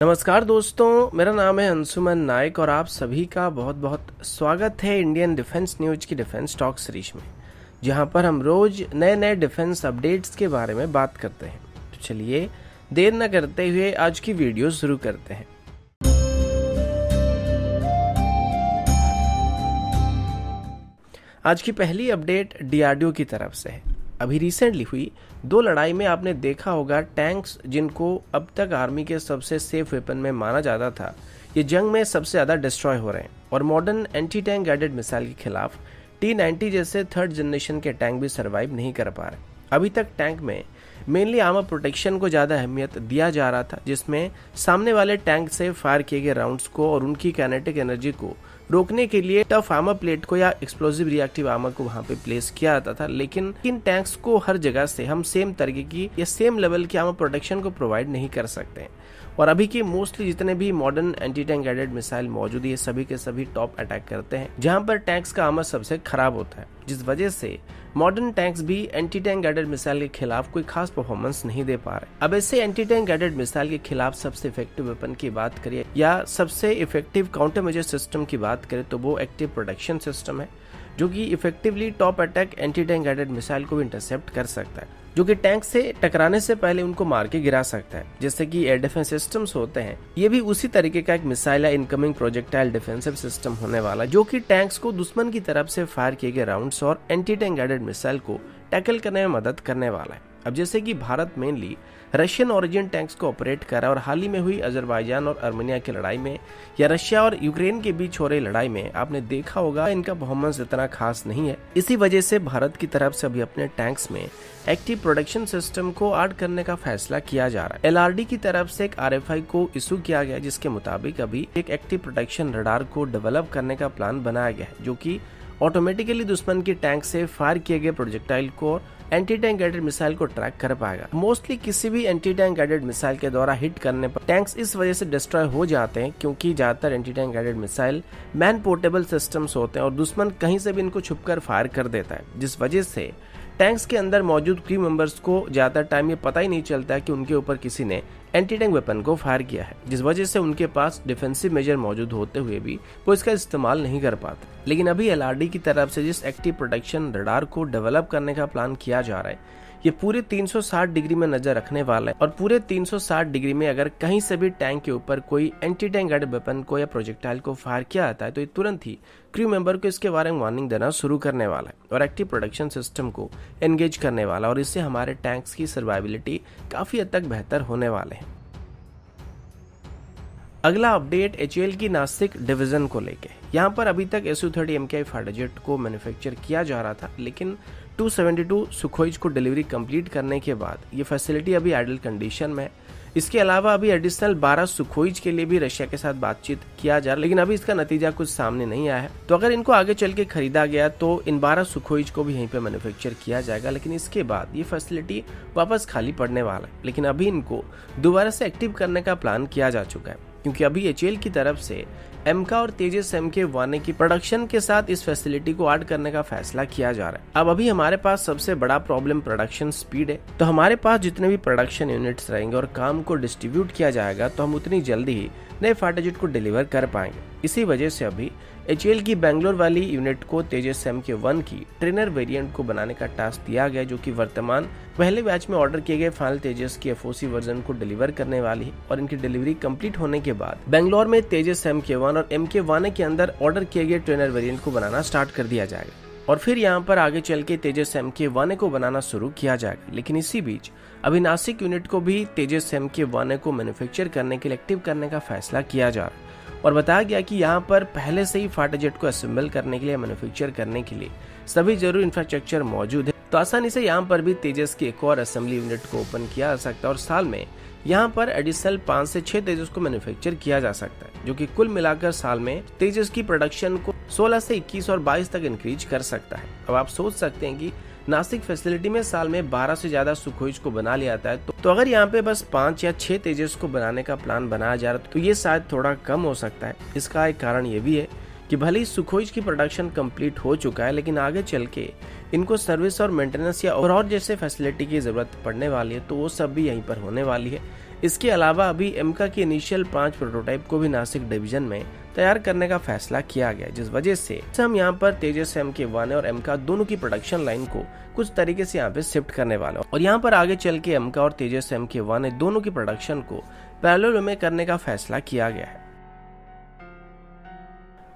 नमस्कार दोस्तों, मेरा नाम है अंशुमन नायक और आप सभी का बहुत बहुत स्वागत है इंडियन डिफेंस न्यूज की डिफेंस टॉक सीरीज में, जहां पर हम रोज नए नए डिफेंस अपडेट्स के बारे में बात करते हैं। तो चलिए देर न करते हुए आज की वीडियो शुरू करते हैं। आज की पहली अपडेट डीआरडीओ की तरफ से है। अभी रिसेंटली हुई दो लड़ाई में आपने देखा होगा टैंक्स जिनको अब तक आर्मी के सबसे सेफ वेपन में माना जाता था, ये जंग में सबसे ज़्यादा डिस्ट्रॉय हो रहे हैं और modern anti tank guided missile के खिलाफ T-90 जैसे थर्ड जनरेशन के टैंक भी सर्वाइव नहीं कर पा रहे। अभी तक टैंक में मेनली आर्मर प्रोटेक्शन को ज़्यादा अहमियत दिया जा रहा था, जिसमें सामने वाले टैंक से फायर किए गए राउंड्स को और उनकी काइनेटिक एनर्जी को रोकने के लिए टफ आर्मर प्लेट को या एक्सप्लोसिव रिएक्टिव आर्मर को वहां पे प्लेस किया जाता था। लेकिन इन टैंक्स को हर जगह से हम सेम तरीके की या सेम लेवल की आर्मर प्रोटेक्शन को प्रोवाइड नहीं कर सकते और अभी के मोस्टली जितने भी modern anti tank guided missile मौजूद है, सभी के सभी टॉप अटैक करते हैं जहां पर टैंक्स का आर्मर सबसे खराब होता है, जिस वजह से मॉडर्न टैंक्स भी एंटी टैंक गाइडेड मिसाइल के खिलाफ कोई खास परफॉर्मेंस नहीं दे पा रहे। अब ऐसे एंटी टैंक गाइडेड मिसाइल के खिलाफ सबसे इफेक्टिव वेपन की बात करें या सबसे इफेक्टिव काउंटर मेजर सिस्टम की बात करें तो वो एक्टिव प्रोटेक्शन सिस्टम है, जो कि effectively top attack anti tank guided missile को भी इंटरसेप्ट कर सकता है, जो कि टैंक से टकराने से पहले उनको मार के गिरा सकता है। जैसे कि एयर डिफेंस सिस्टम्स होते हैं, ये भी उसी तरीके का एक मिसाइल या इनकमिंग प्रोजेक्टाइल डिफेंसिव सिस्टम होने वाला, जो कि टैंक्स को दुश्मन की तरफ से फायर किए गए राउंड्स और एंटी टैंक गाइडेड मिसाइल को टैकल करने में मदद करने वाला है। अब जैसे कि Bharat mainly Russian origin tanks को ऑपरेट कर रहा है और हाल ही में हुई अजरबैजान और आर्मेनिया की लड़ाई में या रशिया और यूक्रेन के बीच हो रही लड़ाई में आपने देखा होगा इनका परफॉर्मेंस इतना खास नहीं है। इसी वजह से भारत की तरफ से अभी अपने टैंक्स में एक्टिव प्रोटेक्शन सिस्टम को ऐड करने का फैसला किया जा रहा है। एलआरडी की तरफ से एक RFI को इशू किया गया, जिसके मुताबिक अभी एक एक्टिव प्रोटेक्शन रडार को डेवलप करने का प्लान बनाया गया है, जो कि ऑटोमेटिकली दुश्मन की टैंक से फायर किए गए प्रोजेक्टाइल को एंटी टैंक गाइडेड मिसाइल को ट्रैक कर पाएगा। मोस्टली किसी भी एंटी टैंक गाइडेड मिसाइल के द्वारा हिट करने पर टैंक्स इस वजह से डिस्ट्रॉय हो जाते हैं, क्योंकि ज्यादातर anti tank guided missile man portable systems होते हैं और दुश्मन कहीं से भी इनको छुपकर फायर कर देता है, जिस वजह से टैंक्स के अंदर मौजूद क्रू मेंबर्स को ज्यादातर टाइम ये पता ही नहीं चलता है कि उनके ऊपर किसी ने एंटी टैंक वेपन को फायर किया है, जिस वजह से उनके पास डिफेंसिव मेजर मौजूद होते हुए भी वो इसका इस्तेमाल नहीं कर पाते। लेकिन अभी LRD की तरफ से जिस एक्टिव प्रोटेक्शन रडार को डेवलप करने का प्लान किया जा रहा है, ये पूरे 360 डिग्री में नजर रखने वाला है और पूरे 360 डिग्री में अगर कहीं से भी टैंक के ऊपर कोई एंटी टैंक गाइडेड वेपन को या प्रोजेक्टाइल को फायर किया जाता है तो ये तुरंत ही क्रू मेंबर को इसके बारे में वार्निंग देना शुरू करने वाला है और एक्टिव प्रोटेक्शन सिस्टम को एंगेज करने वाला, और इससे हमारे टैंक्स की सर्वाइबिलिटी काफी हद तक बेहतर होने वाले हैं। अगला अपडेट HAL की नासिक डिवीजन को लेके। यहाँ पर अभी तक Su-30 MKI फाइटर जेट को मैन्युफैक्चर किया जा रहा था, लेकिन 272 सुखोइज को डिलीवरी कंप्लीट करने के बाद ये फैसिलिटी अभी आइडल कंडीशन में है। इसके अलावा अभी एडिशनल 12 सुखोइज के लिए भी रशिया के साथ बातचीत किया जा रहा है, लेकिन अभी इसका नतीजा कुछ सामने नहीं आया है। तो अगर इनको आगे चल के खरीदा गया तो इन 12 सुखोइज को भी यहीं पे मैन्युफैक्चर किया जाएगा, लेकिन इसके बाद ये फैसिलिटी वापस खाली पड़ने वाला है। लेकिन अभी इनको दोबारा से एक्टिव करने का प्लान किया जा चुका है, क्योंकि अभी HAL की तरफ से MK और तेजस MK-1 की प्रोडक्शन के साथ इस फैसिलिटी को ऐड करने का फैसला किया जा रहा है। अब अभी हमारे पास सबसे बड़ा प्रॉब्लम प्रोडक्शन स्पीड है, तो हमारे पास जितने भी प्रोडक्शन यूनिट्स रहेंगे और काम को डिस्ट्रीब्यूट किया जाएगा तो हम उतनी जल्दी ही नए फाइटर जेट को डिलीवर कर पाएंगे। इसी वजह से अभी HAL की बेंगलोर वाली यूनिट को तेजस MK-1 की ट्रेनर वेरिएंट को बनाने का टास्क दिया गया, जो कि वर्तमान पहले बैच में ऑर्डर किए गए फाइनल तेजस की FOC वर्जन को डिलीवर करने वाली है और इनकी डिलीवरी कंप्लीट होने के बाद बेंगलोर में तेजस MK-1 और MK-1 के अंदर ऑर्डर किए गए ट्रेनर वेरिएंट को बनाना स्टार्ट कर दिया जाएगा और फिर यहाँ पर आगे चल के तेजस MK-1 को बनाना शुरू किया जाएगा। लेकिन इसी बीच अभी नासिक यूनिट को भी तेजस MK-1 को मैन्युफैक्चर करने के लिए एक्टिव करने का फैसला किया जा रहा है और बताया गया कि यहाँ पर पहले से ही फाइटर जेट को असेंबल करने के लिए, मैन्युफैक्चर करने के लिए सभी जरूरी इंफ्रास्ट्रक्चर मौजूद है, तो आसानी से यहाँ पर भी तेजस की एक और असेंबली यूनिट को ओपन किया जा सकता है और साल में यहाँ पर एडिशनल 5 से 6 तेजस को मैन्युफैक्चर किया जा सकता है, जो कि कुल मिलाकर साल में तेजस की प्रोडक्शन को 16 से 21 और 22 तक इंक्रीज कर सकता है। अब आप सोच सकते हैं कि नासिक फैसिलिटी में साल में 12 से ज्यादा सुखोइज को बना लिया जाता है, तो अगर यहाँ पे बस 5 या 6 तेजस को बनाने का प्लान बनाया जा रहा है तो ये शायद थोड़ा कम हो सकता है। इसका एक कारण ये भी है कि भले ही सुखोइज की प्रोडक्शन कंप्लीट हो चुका है, लेकिन आगे चल के इनको सर्विस और मेंटेनेंस या और जैसे फैसिलिटी की जरूरत पड़ने वाली है, तो वो सब भी यहीं पर होने वाली है। इसके अलावा अभी एमका की इनिशियल 5 प्रोटोटाइप को भी नासिक डिवीजन में तैयार करने का फैसला किया गया, जिस वजह से हम यहाँ पर तेजस MK1 और एमका दोनों की प्रोडक्शन लाइन को कुछ तरीके से यहाँ पे शिफ्ट करने वाला और यहाँ पर आगे चल के एमका और तेजस MK1 दोनों की प्रोडक्शन को पैरेलल में करने का फैसला किया गया है।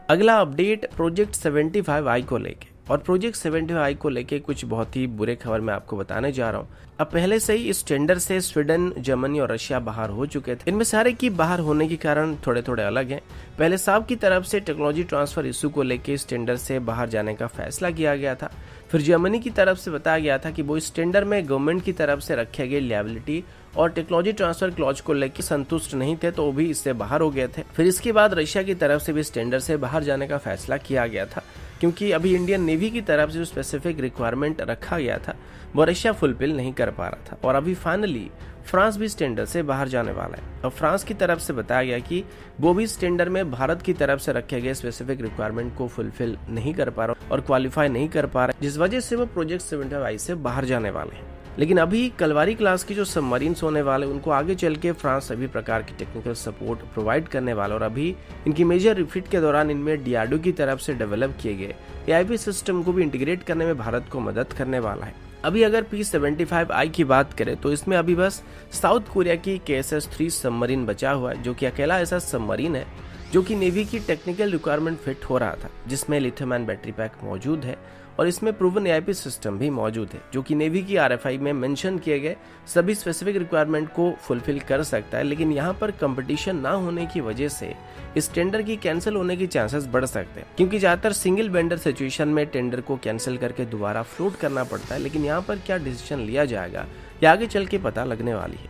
अगला अपडेट प्रोजेक्ट 75I को लेके, और प्रोजेक्ट 75I को लेके कुछ बहुत ही बुरे खबर मैं आपको बताने जा रहा हूँ। अब पहले से ही इस टेंडर से स्वीडन, जर्मनी और रशिया बाहर हो चुके थे। इनमें सारे की बाहर होने के कारण थोड़े थोड़े अलग हैं। पहले साब की तरफ से टेक्नोलॉजी ट्रांसफर इशू को लेके इस टेंडर से बाहर जाने का फैसला किया गया था। फिर जर्मनी की तरफ से बताया गया था कि वो इस टेंडर में गवर्नमेंट की तरफ से रखे गए लायबिलिटी और टेक्नोलॉजी ट्रांसफर क्लॉज को लेकर संतुष्ट नहीं थे, तो वो भी इससे बाहर हो गए थे। फिर इसके बाद रशिया की तरफ से भी इस टेंडर से बाहर जाने का फैसला किया गया था, क्योंकि अभी इंडियन नेवी की तरफ से जो स्पेसिफिक रिक्वायरमेंट रखा गया था वो रशिया फुलफिल नहीं कर पा रहा था। और अभी फाइनली फ्रांस भी इस टेंडर से बाहर जाने वाला है। अब फ्रांस की तरफ से बताया गया कि वो भी इस टेंडर में भारत की तरफ से रखे गए स्पेसिफिक रिक्वायरमेंट को फुलफिल नहीं कर पा रहा और क्वालिफाई नहीं कर पा रहा, जिस वजह से वो प्रोजेक्ट 75I से बाहर जाने वाले हैं। लेकिन अभी कलवारी क्लास की जो सबमरीन्स होने वाले उनको आगे चल के फ्रांस सभी प्रकार की टेक्निकल सपोर्ट प्रोवाइड करने वाला और अभी इनकी मेजर रिफिट के दौरान इनमें DRDO की तरफ से डेवलप किए गए AIP सिस्टम को भी इंटीग्रेट करने में भारत को मदद करने वाला है। अभी अगर P75I की बात करें तो इसमें अभी बस साउथ कोरिया की KSS-3 सबमरीन बचा हुआ है, जो कि अकेला ऐसा सबमरीन है जो कि नेवी की टेक्निकल रिक्वायरमेंट फिट हो रहा था, जिसमें लिथियम आयन बैटरी पैक मौजूद है और इसमें प्रूवन AIP सिस्टम भी मौजूद है, जो कि नेवी की RFI में मेंशन किए गए सभी स्पेसिफिक रिक्वायरमेंट को फुलफिल कर सकता है। लेकिन यहाँ पर कंपटीशन ना होने की वजह से इस टेंडर की कैंसिल होने की चांसेस बढ़ सकते हैं, क्योंकि ज्यादातर सिंगल वेंडर सिचुएशन में टेंडर को कैंसिल करके दोबारा फ्लोट करना पड़ता है। लेकिन यहाँ पर क्या डिसीजन लिया जाएगा ये आगे चल के पता लगने वाली है।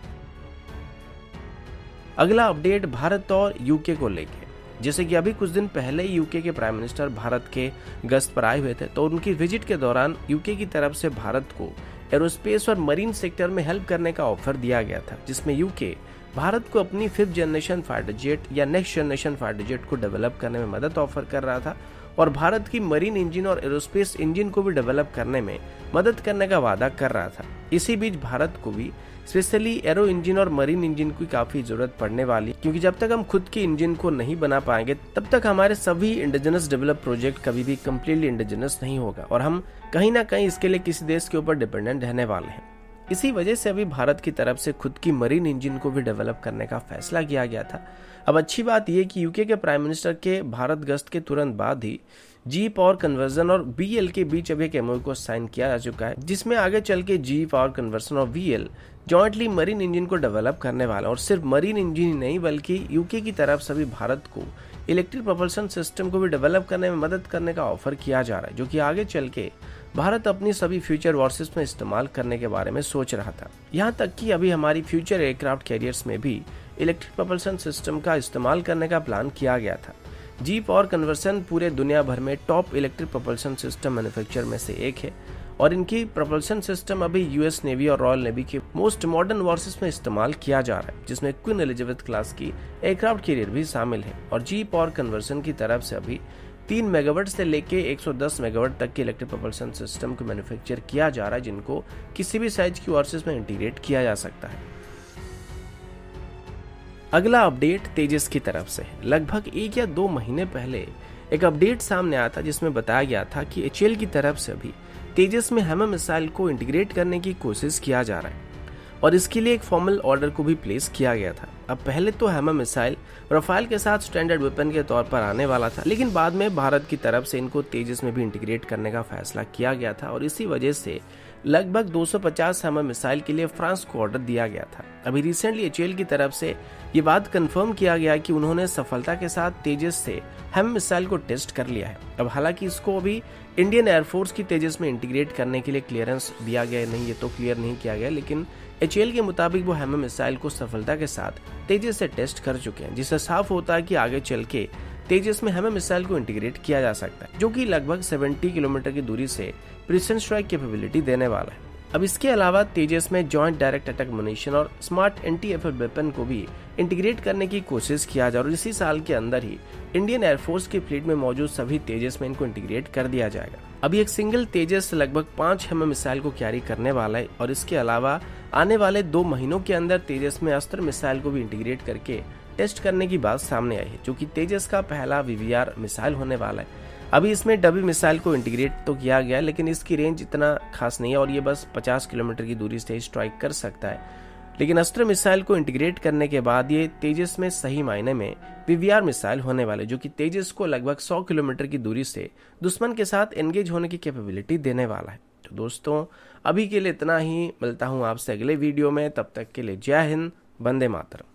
अगला अपडेट भारत और यूके को लेके, जैसे कि अभी कुछ दिन पहले यूके के प्राइम मिनिस्टर भारत के गश्त पर आए हुए थे, तो उनकी विजिट के दौरान यूके की तरफ से भारत को एरोस्पेस और मरीन सेक्टर में हेल्प करने का ऑफर दिया गया था, जिसमें यूके भारत को अपनी 5th जनरेशन फाइटर जेट या नेक्स्ट जनरेशन फाइटर जेट को डेवलप करने में मदद ऑफर कर रहा था और भारत की मरीन इंजन और एरोस्पेस इंजन को भी डेवलप करने में मदद करने का वादा कर रहा था। इसी बीच भारत को भी स्पेशली एरो इंजन और मरीन इंजन की काफी जरूरत पड़ने वाली, क्योंकि जब तक हम खुद के इंजन को नहीं बना पाएंगे तब तक हमारे सभी इंडिजिनस डेवलप प्रोजेक्ट कभी भी कम्प्लीटली इंडिजिनस नहीं होगा और हम कहीं ना कहीं इसके लिए किसी देश के ऊपर डिपेंडेंट रहने वाले हैं। इसी वजह से अभी भारत की तरफ से खुद की मरीन इंजन को भी डेवलप करने का फैसला किया गया था। अब अच्छी बात यह कि यूके के प्राइम मिनिस्टर के भारत गश्त के तुरंत बाद ही जी पावर कन्वर्जन और VL के बीच अब एक MOU को साइन किया जा चुका है, जिसमें आगे चल के जी पावर कन्वर्जन और VL जॉइंटली मरीन इंजन को डेवलप करने वाला और सिर्फ मरीन इंजन ही नहीं बल्कि यूके की तरफ से भी भारत को इलेक्ट्रिक प्रोपल्शन सिस्टम को भी डेवलप करने में मदद करने का ऑफर किया जा रहा है, जो कि आगे चल के भारत अपनी सभी फ्यूचर वॉरशिप्स में इस्तेमाल करने के बारे में सोच रहा था। यहाँ तक कि अभी हमारी फ्यूचर एयरक्राफ्ट कैरियर्स में भी इलेक्ट्रिक प्रोपल्शन सिस्टम का इस्तेमाल करने का प्लान किया गया था। जी पावर कन्वर्सन पूरे दुनिया भर में top electric propulsion system manufacturer में से एक है और इनकी प्रोपल्शन सिस्टम अभी US नेवी और रॉयल नेवी के मोस्ट मॉडर्न वॉरशिप्स में इस्तेमाल किया जा रहा है, जिसमें क्वीन एलिजाबेथ क्लास की एयरक्राफ्ट कैरियर भी शामिल है। और जी पावर कन्वर्सन की तरफ से अभी 3 मेगावाट से लेके 110 मेगावाट तक के इलेक्ट्रिक प्रोपल्शन सिस्टम को मैन्युफैक्चर किया जा रहा है, जिनको किसी भी साइज की वॉरशिप्स में इंटीग्रेट किया जा सकता है। अगला अपडेट तेजस की तरफ से है। लगभग 1 या 2 महीने पहले एक अपडेट सामने आया था, जिसमें बताया गया था कि HAL की तरफ से अभी तेजस में हैमर मिसाइल को इंटीग्रेट करने की कोशिश किया जा रहा है और इसके लिए एक फॉर्मल ऑर्डर को भी प्लेस किया गया था। अब पहले तो हैमर मिसाइल राफेल के साथ स्टैंडर्ड वेपन के तौर पर आने वाला था, लेकिन बाद में भारत की तरफ से इनको तेजस में भी इंटीग्रेट करने का फैसला किया गया था और इसी वजह से लगभग 250 हैमर मिसाइल के लिए फ्रांस को ऑर्डर दिया गया था। अभी रिसेंटली HAL की तरफ से ये बात कंफर्म किया गया कि उन्होंने सफलता के साथ तेजस से हैमर मिसाइल को टेस्ट कर लिया है। अब हालांकि इसको अभी इंडियन एयरफोर्स की तेजस में इंटीग्रेट करने के लिए क्लियरेंस दिया गया नहीं, ये तो क्लियर नहीं किया गया, लेकिन HAL के मुताबिक वो हैमर मिसाइल को सफलता के साथ तेजस से टेस्ट कर चुके हैं, जिससे साफ होता है कि आगे चल के तेजस में हैमर मिसाइल को इंटीग्रेट किया जा सकता है, जो कि लगभग 70 किलोमीटर की दूरी से प्रिसिजन स्ट्राइक कैपेबिलिटी देने वाला है। अब इसके अलावा तेजस में जॉइंट डायरेक्ट अटैक मुनीशन और स्मार्ट एंटी-एयरक्राफ्ट वेपन को भी इंटीग्रेट करने की कोशिश किया जा रहा है और इसी साल के अंदर ही इंडियन एयरफोर्स की फ्लीट में मौजूद सभी तेजस में इनको इंटीग्रेट कर दिया जाएगा। अभी एक सिंगल तेजस लगभग 5 हैमर मिसाइल को कैरी करने वाला है और इसके अलावा आने वाले 2 महीनों के अंदर तेजस में अस्त्र मिसाइल को भी इंटीग्रेट करके टेस्ट करने की बात सामने आई है, जो कि तेजस का पहला वीवीआर मिसाइल होने वाला है। अभी इसमें डबी मिसाइल को इंटीग्रेट तो किया गया, लेकिन इसकी रेंज इतना खास नहीं है और ये बस 50 किलोमीटर की दूरी से स्ट्राइक कर सकता है। लेकिन अस्त्र मिसाइल को इंटीग्रेट करने के बाद ये तेजस में सही मायने में वीवीआर मिसाइल होने वाले, जो कि तेजस को लगभग 100 किलोमीटर की दूरी से दुश्मन के साथ एंगेज होने की कैपेबिलिटी देने वाला है। तो दोस्तों, अभी के लिए इतना ही। मिलता हूं आपसे अगले वीडियो में, तब तक के लिए जय हिंद, वंदे मातरम।